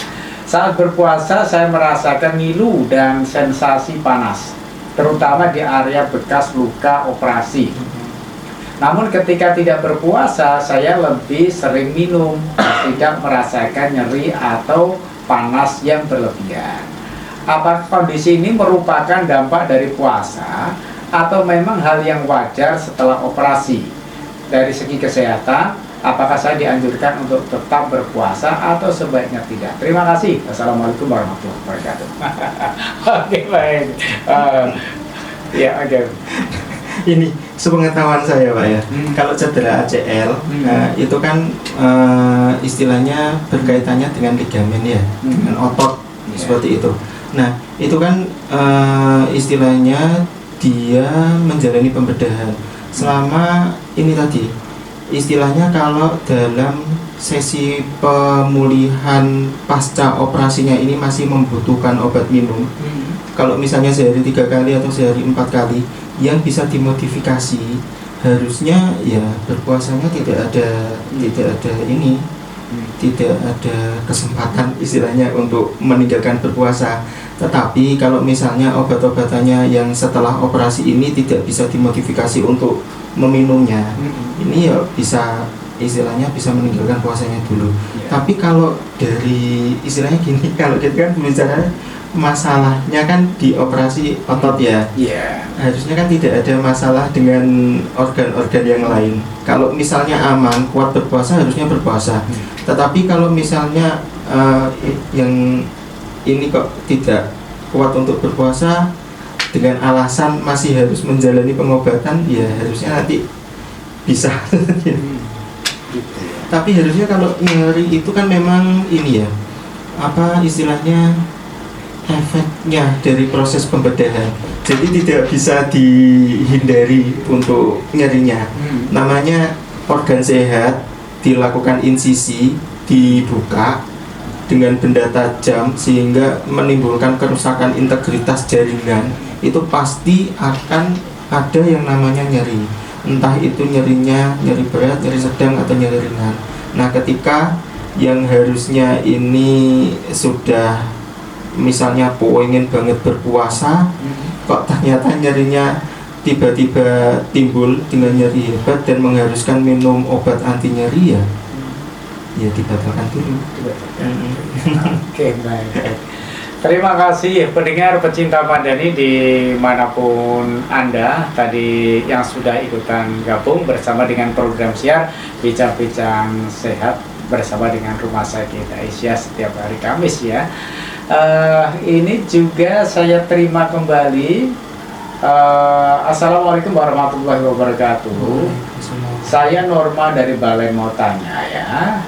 Saat berpuasa saya merasakan ngilu dan sensasi panas, terutama di area bekas luka operasi. Namun ketika tidak berpuasa saya lebih sering minum, tidak merasakan nyeri atau panas yang berlebihan. Apakah kondisi ini merupakan dampak dari puasa atau memang hal yang wajar setelah operasi? Dari segi kesehatan, apakah saya dianjurkan untuk tetap berpuasa atau sebaiknya tidak? Terima kasih. Wassalamualaikum warahmatullahi wabarakatuh. Oke, baik. Ya, oke. Ini sepengetahuan saya Pak ya, kalau cedera ACL itu kan istilahnya berkaitannya dengan ligamen ya, dengan otot seperti itu. Nah itu kan istilahnya dia menjalani pembedahan selama ini tadi. Istilahnya kalau dalam sesi pemulihan pasca operasinya ini masih membutuhkan obat minum. Kalau misalnya sehari 3 kali atau sehari 4 kali, yang bisa dimodifikasi harusnya ya berpuasanya tidak ada ini tidak ada kesempatan istilahnya untuk meninggalkan berpuasa. Tetapi kalau misalnya obat-obatannya yang setelah operasi ini tidak bisa dimodifikasi untuk meminumnya, ini ya bisa istilahnya bisa meninggalkan puasanya dulu. Tapi kalau dari istilahnya gini, kalau kita kan bicara masalahnya kan di operasi otot ya, harusnya kan tidak ada masalah dengan organ-organ yang lain. Kalau misalnya aman, kuat berpuasa, harusnya berpuasa. Tetapi kalau misalnya yang ini kok tidak kuat untuk berpuasa, dengan alasan masih harus menjalani pengobatan, ya harusnya nanti bisa. Tapi harusnya kalau nyeri itu kan memang ini ya, apa istilahnya, efeknya dari proses pembedahan. Jadi tidak bisa dihindari untuk nyerinya. Namanya organ sehat, dilakukan insisi, dibuka dengan benda tajam sehingga menimbulkan kerusakan integritas jaringan, itu pasti akan ada yang namanya nyeri. Entah itu nyerinya nyeri berat, nyeri sedang, atau nyeri ringan. Nah, ketika yang harusnya ini sudah misalnya pengen banget berpuasa, kok ternyata nyerinya tiba-tiba timbul dengan nyeri hebat dan mengharuskan minum obat anti nyeri, ya dibatalkan dulu. Oke, baik. Terima kasih pendengar pecinta Madani dimanapun Anda tadi yang sudah ikutan gabung bersama dengan program siar Bincang-Bincang Sehat bersama dengan Rumah Sakit Aisyah setiap hari Kamis ya. Ini juga saya terima kembali. Assalamualaikum warahmatullahi wabarakatuh. Saya Norma dari Balai mau tanya ya,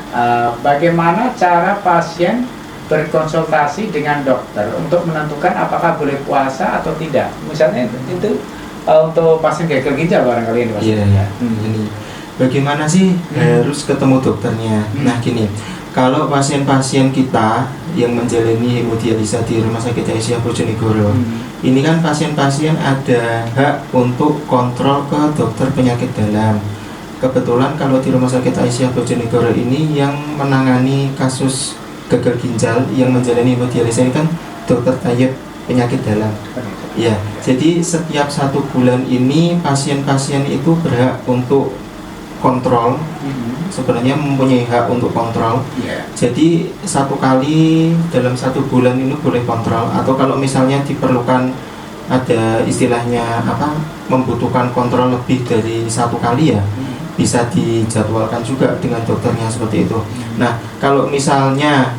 bagaimana cara pasien berkonsultasi dengan dokter untuk menentukan apakah boleh puasa atau tidak? Misalnya itu untuk pasien gagal ginjal barangkali ini. Ini bagaimana sih harus ketemu dokternya? Nah gini, kalau pasien-pasien kita yang menjalani hemodialisa di Rumah Sakit Aisyah Bojonegoro, ini kan pasien-pasien ada hak untuk kontrol ke dokter penyakit dalam. Kebetulan kalau di Rumah Sakit Aisyah Bojonegoro ini yang menangani kasus gagal ginjal yang menjalani hemodialisa ini kan dokter Tayyib penyakit dalam. Ya, jadi setiap 1 bulan ini pasien-pasien itu berhak untuk kontrol. Sebenarnya mempunyai hak untuk kontrol. Jadi 1 kali dalam 1 bulan ini boleh kontrol, atau kalau misalnya diperlukan ada istilahnya apa, membutuhkan kontrol lebih dari 1 kali ya, bisa dijadwalkan juga dengan dokternya seperti itu. Nah, kalau misalnya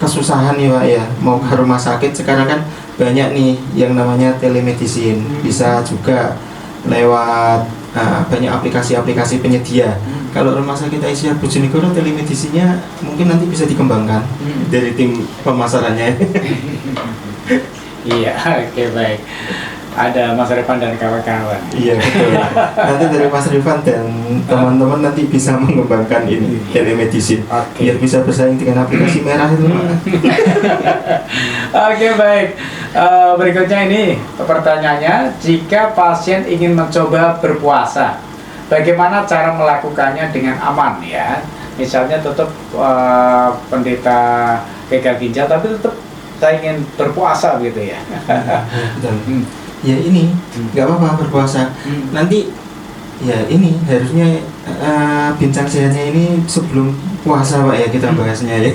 kesusahan nih Pak ya, mau ke rumah sakit, sekarang kan banyak nih yang namanya telemedicine, bisa juga lewat banyak aplikasi-aplikasi penyedia. Kalau Rumah Sakit Aisyah Bojonegoro telemedicine-nya mungkin nanti bisa dikembangkan dari tim pemasarannya. Iya, oke, baik. Ada Mas Rifan dan kawan-kawan. Iya betul. Nanti dari Mas Rifan dan teman-teman nanti bisa mengembangkan ini telemedicine, biar bisa bersaing dengan aplikasi merah itu. Oke, baik. Berikutnya ini pertanyaannya, jika pasien ingin mencoba berpuasa, bagaimana cara melakukannya dengan aman ya? Misalnya tetap pendeta gagal ginjal tapi tetap saya ingin berpuasa gitu ya. Ya ini nggak apa-apa berpuasa. Nanti ya ini harusnya bincang sehatnya ini sebelum puasa Pak ya kita bahasnya ya.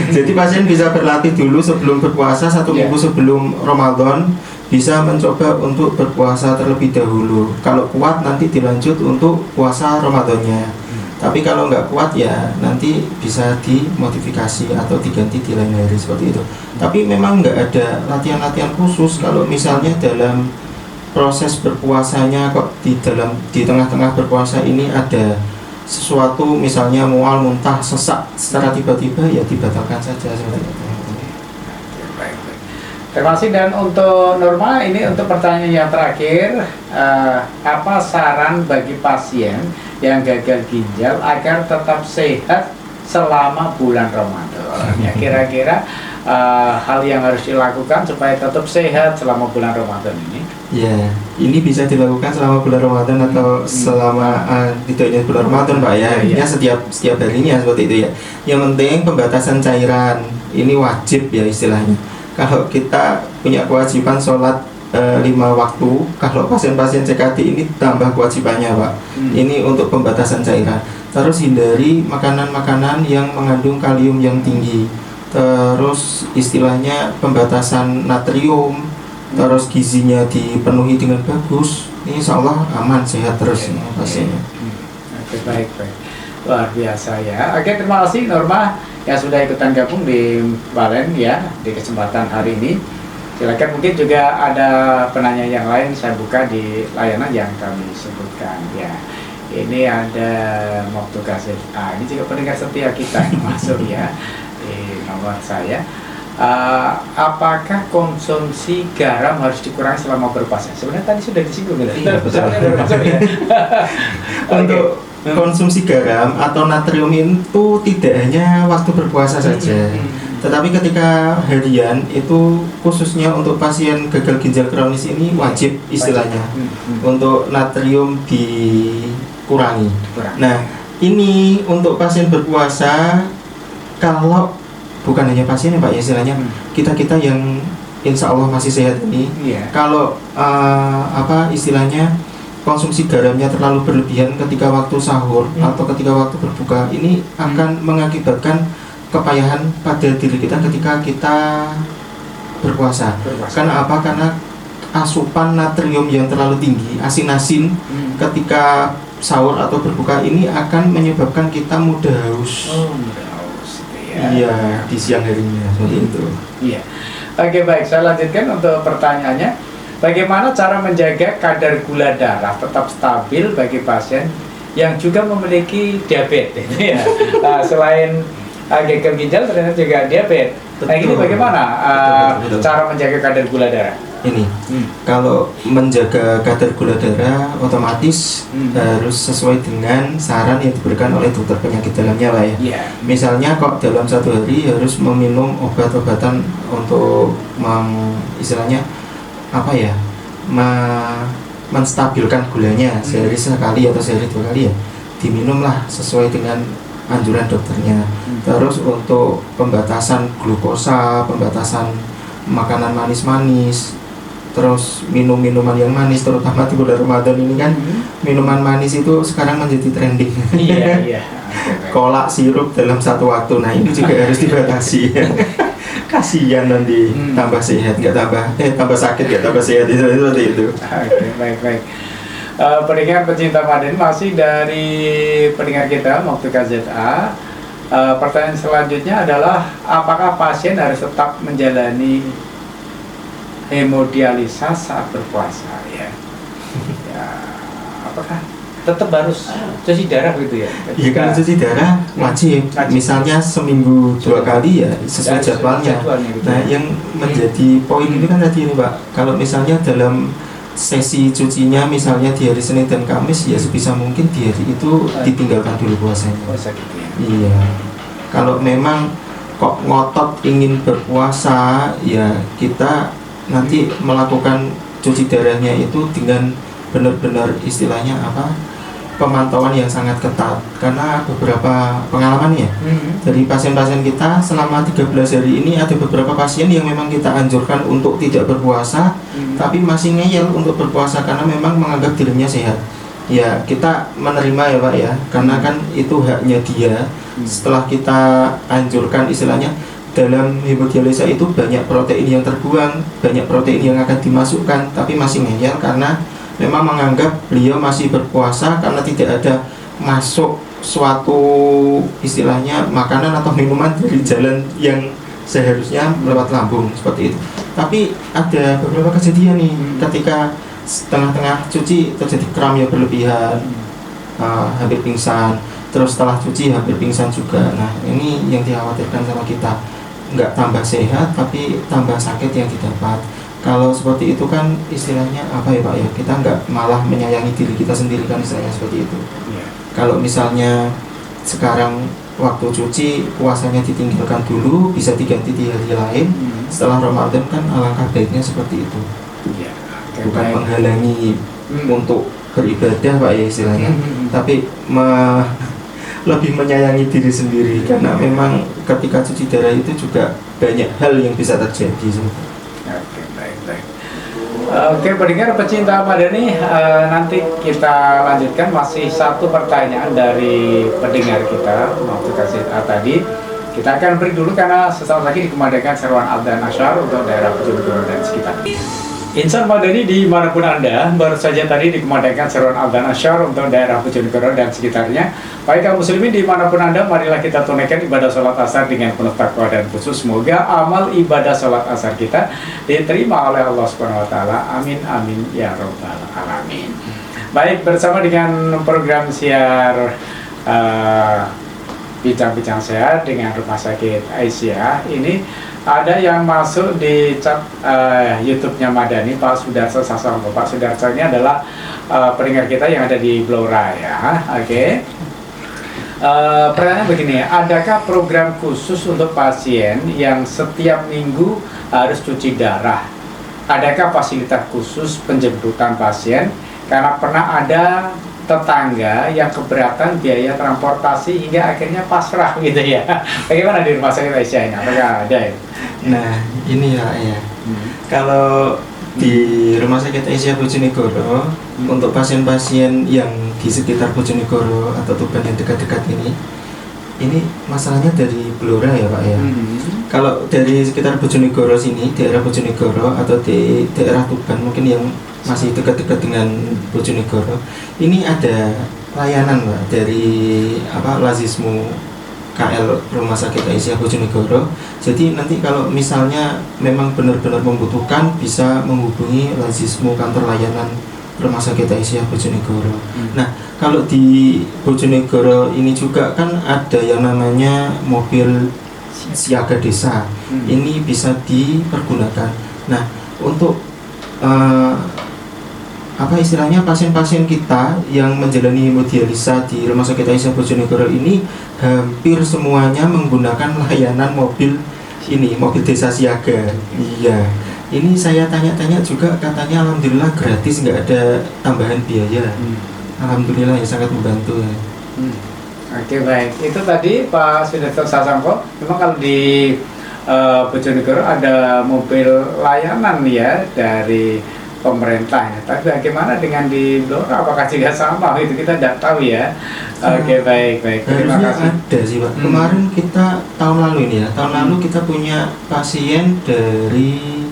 Jadi pasien bisa berlatih dulu sebelum berpuasa, 1 minggu sebelum Ramadan bisa mencoba untuk berpuasa terlebih dahulu. Kalau kuat nanti dilanjut untuk puasa Ramadannya. Tapi kalau nggak kuat ya nanti bisa dimodifikasi atau diganti di lain hari seperti itu. Tapi memang nggak ada latihan-latihan khusus kalau misalnya dalam proses berpuasanya kok di tengah-tengah berpuasa ini ada sesuatu misalnya mual, muntah, sesak secara tiba-tiba, ya dibatalkan saja seperti itu. Terima kasih. Dan untuk Norma, ini untuk pertanyaan yang terakhir, apa saran bagi pasien yang gagal ginjal agar tetap sehat selama bulan Ramadan? Ya, kira-kira hal yang harus dilakukan supaya tetap sehat selama bulan Ramadan ini? Ya, ini bisa dilakukan selama bulan Ramadan atau selama tidak hanya bulan Ramadan Pak ya. Iya. Ya setiap harinya seperti itu ya. Yang penting pembatasan cairan ini wajib ya istilahnya. Kalau kita punya kewajiban sholat 5 waktu, kalau pasien-pasien CKD ini tambah kewajibannya Pak. Ini untuk pembatasan cairan. Terus hindari makanan-makanan yang mengandung kalium yang tinggi. Terus istilahnya pembatasan natrium. Terus gizinya dipenuhi dengan bagus, ini insya Allah aman, sehat terus pasiennya. Oke, baik. Luar biasa ya. Oke, terima kasih Norma yang sudah ikutan gabung di Balen ya di kesempatan hari ini. Silakan, mungkin juga ada penanya yang lain, saya buka di layanan yang kami sebutkan ya. Ini ada Moktu Kasih. Ini juga pendengar setia kita yang masuk ya di nomor saya. Apakah konsumsi garam harus dikurangi selama berpuasa? Sebenarnya tadi sudah disinggung ya. Iya, betul. Untuk konsumsi garam atau natrium itu tidak hanya waktu berpuasa saja, tetapi ketika harian itu khususnya untuk pasien gagal ginjal kronis ini wajib istilahnya untuk natrium dikurangi. Nah, ini untuk pasien berpuasa, kalau bukan hanya pasien ya Pak, ya istilahnya kita yang insya Allah masih sehat ini, kalau istilahnya konsumsi garamnya terlalu berlebihan ketika waktu sahur atau ketika waktu berbuka, ini akan mengakibatkan kepayahan pada diri kita ketika kita berpuasa. Karena apa? Karena asupan natrium yang terlalu tinggi, asin-asin ketika sahur atau berbuka ini akan menyebabkan kita mudah haus. Iya, di siang harinya seperti itu. Iya. Oke, baik, saya lanjutkan untuk pertanyaannya. Bagaimana cara menjaga kadar gula darah tetap stabil bagi pasien yang juga memiliki diabetes? Ya. Selain gagal ginjal, ternyata juga diabetes. Nah, ini bagaimana betul. cara menjaga kadar gula darah? Ini, kalau menjaga kadar gula darah otomatis harus sesuai dengan saran yang diberikan oleh dokter penyakit dalamnya Pak ya. Yeah. Misalnya kok dalam 1 hari harus meminum obat-obatan untuk istilahnya menstabilkan gulanya sehari sekali atau sehari 2 kali ya, diminumlah sesuai dengan anjuran dokternya. Terus untuk pembatasan glukosa, pembatasan makanan manis-manis, terus minum-minuman yang manis, terutama di bulan Ramadan ini kan minuman manis itu sekarang menjadi trending. Iya. Kolak, sirup dalam 1 waktu, nah ini juga harus dibatasi. Kasihan nanti tambah sehat nggak tambah sakit nggak tambah sehat, seperti itu. Oke, baik. Pendengar pecinta Maden, masih dari pendengar kita Moktu KZA. Pertanyaan selanjutnya adalah apakah pasien harus tetap menjalani hemodialisa saat berpuasa ya? Apakah tetap harus cuci darah gitu ya? Iya, kalau cuci darah wajib. Misalnya seminggu 2 kali ya sesuai jadwalnya. Gitu. Nah, yang menjadi poin ini kan tadi ini Pak, kalau misalnya dalam sesi cucinya misalnya di hari Senin dan Kamis, ya sebisa mungkin di hari itu ditinggalkan dulu puasanya. Puasa gitu ya? Iya. Kalau memang kok ngotot ingin berpuasa, ya kita nanti melakukan cuci darahnya itu dengan benar-benar istilahnya pemantauan yang sangat ketat. Karena beberapa pengalaman ya dari pasien-pasien kita selama 13 hari ini, ada beberapa pasien yang memang kita anjurkan untuk tidak berpuasa tapi masih ngeyel untuk berpuasa karena memang menganggap dirinya sehat. Ya kita menerima ya Pak ya, karena kan itu haknya dia. Setelah kita anjurkan istilahnya, dalam hemodialisa itu banyak protein yang terbuang, banyak protein yang akan dimasukkan, tapi masih ngeyel karena memang menganggap beliau masih berpuasa karena tidak ada masuk suatu istilahnya makanan atau minuman dari jalan yang seharusnya lewat lambung seperti itu. Tapi ada beberapa kejadian nih, ketika tengah-tengah cuci terjadi kram yang berlebihan, hampir pingsan, terus setelah cuci hampir pingsan juga. Nah ini yang dikhawatirkan sama kita, nggak tambah sehat tapi tambah sakit yang didapat. Kalau seperti itu kan istilahnya apa ya Pak ya, kita nggak malah menyayangi diri kita sendiri kan istilahnya seperti itu. Kalau misalnya sekarang waktu cuci puasanya ditinggalkan dulu, bisa diganti di hari lain. Setelah Ramadan kan alangkah baiknya seperti itu. Ya, Bukan menghalangi untuk beribadah Pak ya istilahnya, tapi lebih menyayangi diri sendiri karena memang ketika cuci darah itu juga banyak hal yang bisa terjadi. Oke, baik. Oke, pendengar pecinta Madani, nanti kita lanjutkan masih satu pertanyaan dari pendengar kita waktu kasih tadi. Kita akan break dulu karena sesaat lagi dikumandangkan seruan Adzan Asyar untuk daerah Bojonegoro dan sekitar. Insan Madani dimanapun Anda, baru saja tadi dikumandangkan seruan Adzan Asyar untuk daerah Bojonegoro dan sekitarnya. Baik kaum muslimin dimanapun Anda, marilah kita tunaikan ibadah sholat asar dengan penuh takwa dan khusus. Semoga amal ibadah sholat asar kita diterima oleh Allah Subhanahu Wa Taala. Amin amin ya robbal alamin. Baik, bersama dengan program siar bincang-bincang sehat dengan Rumah Sakit Aisyah ini. Ada yang masuk di chat YouTube-nya Madani, Pak Sudarso Sasongko. Pak Sudarso ini adalah pendengar kita yang ada di Blora ya. Oke. Pertanyaan begini, adakah program khusus untuk pasien yang setiap minggu harus cuci darah? Adakah fasilitas khusus penjemputan pasien? Karena pernah ada tetangga yang keberatan biaya transportasi hingga akhirnya pasrah gitu ya. Bagaimana di Rumah Sakit Aisyah ini? Apakah ada ya? Nah ini ya, kalau di Rumah Sakit Aisyah Bojonegoro untuk pasien-pasien yang di sekitar Bojonegoro atau Tuban yang dekat-dekat ini masalahnya dari Blora ya Pak ya. Kalau dari sekitar Bojonegoro sini, daerah Bojonegoro atau di daerah Tuban mungkin yang masih dekat-dekat dengan Bojonegoro, ini ada layanan Pak dari Lazismu KL Rumah Sakit Aisyah Bojonegoro. Jadi nanti kalau misalnya memang benar-benar membutuhkan, bisa menghubungi Lazismu kantor layanan Rumah Sakit Aisyah Bojonegoro. Nah, kalau di Bojonegoro ini juga kan ada yang namanya mobil siaga desa. Ini bisa dipergunakan. Nah, untuk istilahnya pasien-pasien kita yang menjalani hemodialisa di Rumah Sakit Aisyah Bojonegoro ini hampir semuanya menggunakan layanan mobil desa siaga. Iya. Ini saya tanya-tanya juga, katanya alhamdulillah gratis, nggak ada tambahan biaya. Alhamdulillah ya, sangat membantu ya. Oke, baik. Itu tadi Pak Sudarso Sasongko. Memang kalau di Bojonegoro ada mobil layanan ya dari pemerintah ya. Tapi bagaimana dengan di Blora? Apakah juga sama? Itu kita tidak tahu ya. Oke, baik. Terima kasih. Ada sih Pak. Kemarin kita tahun lalu kita punya pasien dari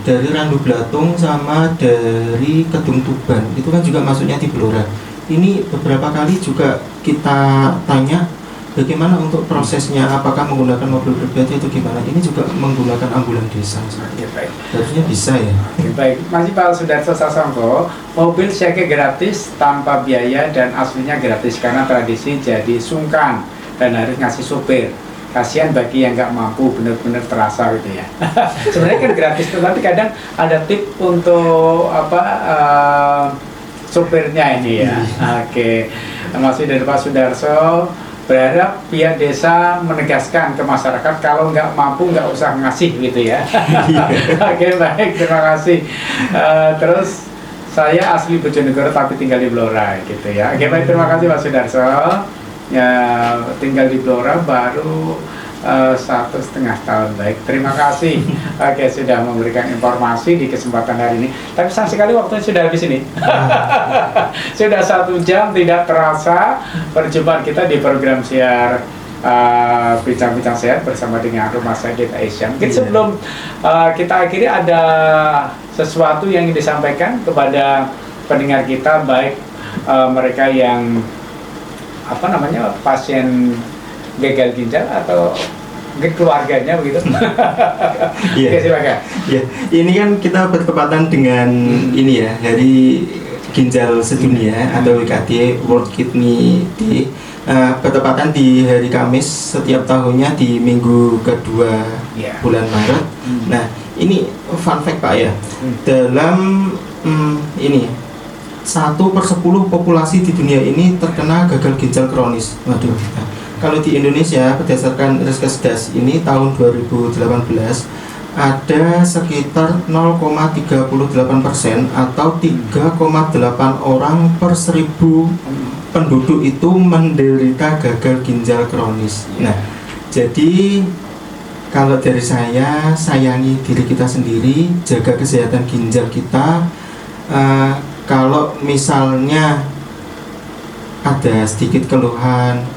dari Randu Blatung sama dari Kedung Tuban. Itu kan juga masuknya di Blora. Ini beberapa kali juga kita tanya bagaimana untuk prosesnya, apakah menggunakan mobil pribadi itu gimana? Ini juga menggunakan ambulan desa. Oke, baik. Harusnya bisa ya. Oke, baik. Masih Pak Sudarso Sasongko, mobil siaga gratis tanpa biaya dan aslinya gratis karena tradisi jadi sungkan dan harus ngasih supir. Kasihan bagi yang nggak mampu, benar-benar terasa gitu ya. Sebenarnya kan gratis, tetapi kadang ada tip untuk supirnya ini ya. Oke. Masih dari Pak Sudarso, berharap pihak desa menegaskan ke masyarakat kalau nggak mampu nggak usah ngasih gitu ya. Oke, baik, terima kasih. Terus saya asli Bojonegoro tapi tinggal di Blora gitu ya. Oke, baik, terima kasih Pak Sudarso. Ya, tinggal di Blora baru 1,5 tahun. Baik, terima kasih. Oke, sudah memberikan informasi di kesempatan hari ini. Tapi sayang sekali waktunya sudah habis ini. Sudah 1 jam, tidak terasa perjumpaan kita di program siar bincang-bincang sehat bersama dengan Rumah Sakit Aisyah. Mungkin sebelum kita akhiri, ada sesuatu yang ingin disampaikan kepada pendengar kita, baik mereka yang pasien gagal ginjal atau keluarganya begitu. Iya. Oke, silakan. Ya, ini kan kita bertepatan dengan ini ya, Hari Ginjal Sedunia atau WKD, World Kidney Day. Bertepatan di hari Kamis setiap tahunnya di minggu kedua bulan Maret. Nah, ini fun fact Pak ya. Dalam 1/10 populasi di dunia ini terkena gagal ginjal kronis. Waduh. Kalau di Indonesia berdasarkan Riskesdas ini tahun 2018 ada sekitar 0,38% atau 3,8 orang per 1000 penduduk itu menderita gagal ginjal kronis. Nah, jadi kalau dari saya, sayangi diri kita sendiri, jaga kesehatan ginjal kita. Kalau misalnya ada sedikit keluhan,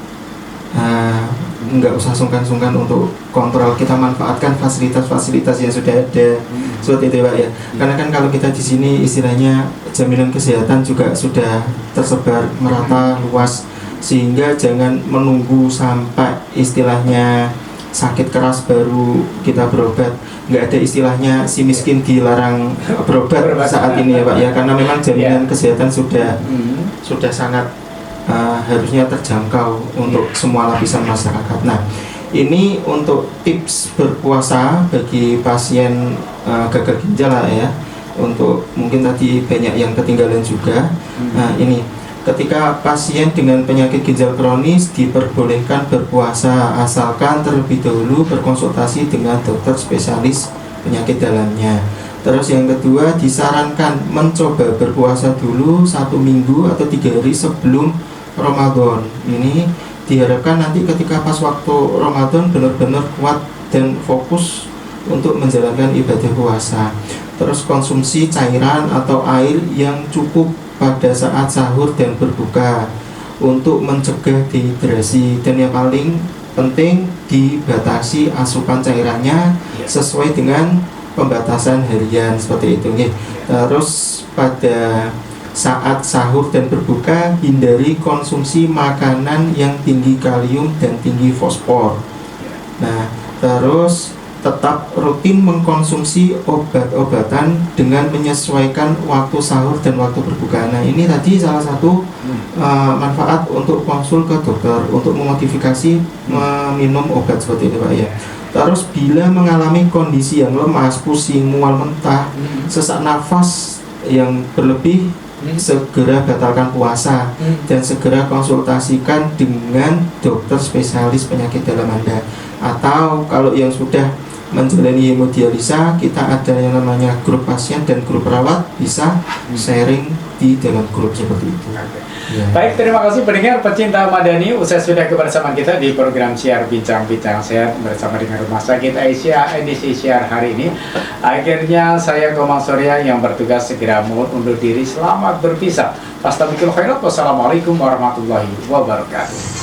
nggak usah sungkan-sungkan untuk kontrol, kita manfaatkan fasilitas-fasilitas yang sudah ada seperti itu Pak ya. Karena kan kalau kita di sini istilahnya jaminan kesehatan juga sudah tersebar merata luas, sehingga jangan menunggu sampai istilahnya sakit keras baru kita berobat. Nggak ada istilahnya si miskin dilarang berobat saat ini ya Pak ya, karena memang jaminan kesehatan sudah sangat harusnya terjangkau untuk semua lapisan masyarakat. Nah, ini untuk tips berpuasa bagi pasien gagal ginjal lah ya. Untuk mungkin tadi banyak yang ketinggalan juga. Nah, ini ketika pasien dengan penyakit ginjal kronis diperbolehkan berpuasa asalkan terlebih dahulu berkonsultasi dengan dokter spesialis penyakit dalamnya. Terus yang kedua, disarankan mencoba berpuasa dulu 1 minggu atau 3 hari sebelum Ramadan. Ini diharapkan nanti ketika pas waktu Ramadan benar-benar kuat dan fokus untuk menjalankan ibadah puasa. Terus konsumsi cairan atau air yang cukup pada saat sahur dan berbuka untuk mencegah dehidrasi, dan yang paling penting dibatasi asupan cairannya sesuai dengan pembatasan harian seperti itu. Terus pada saat sahur dan berbuka hindari konsumsi makanan yang tinggi kalium dan tinggi fosfor. Nah, terus tetap rutin mengkonsumsi obat-obatan dengan menyesuaikan waktu sahur dan waktu berbuka. Nah, ini tadi salah satu manfaat untuk konsul ke dokter untuk memodifikasi meminum obat seperti itu Pak ya. Terus bila mengalami kondisi yang lemas, pusing, mual, mentah, sesak nafas yang berlebih, segera batalkan puasa dan segera konsultasikan dengan dokter spesialis penyakit dalam Anda. Atau kalau yang sudah menjalani hemodialisa, kita ada yang namanya grup pasien dan grup perawat, bisa sharing di dalam grup seperti itu. Ya. Baik, terima kasih pendengar pecinta Madani. Usai sudah kebersamaan kita di program siar Bincang-Bincang Sehat bersama dengan Rumah Sakit Aisyah edisi siar hari ini. Akhirnya saya Komang Surya yang bertugas segera undur diri. Selamat berpisah. Fastabikul khairat. Wassalamualaikum warahmatullahi wabarakatuh.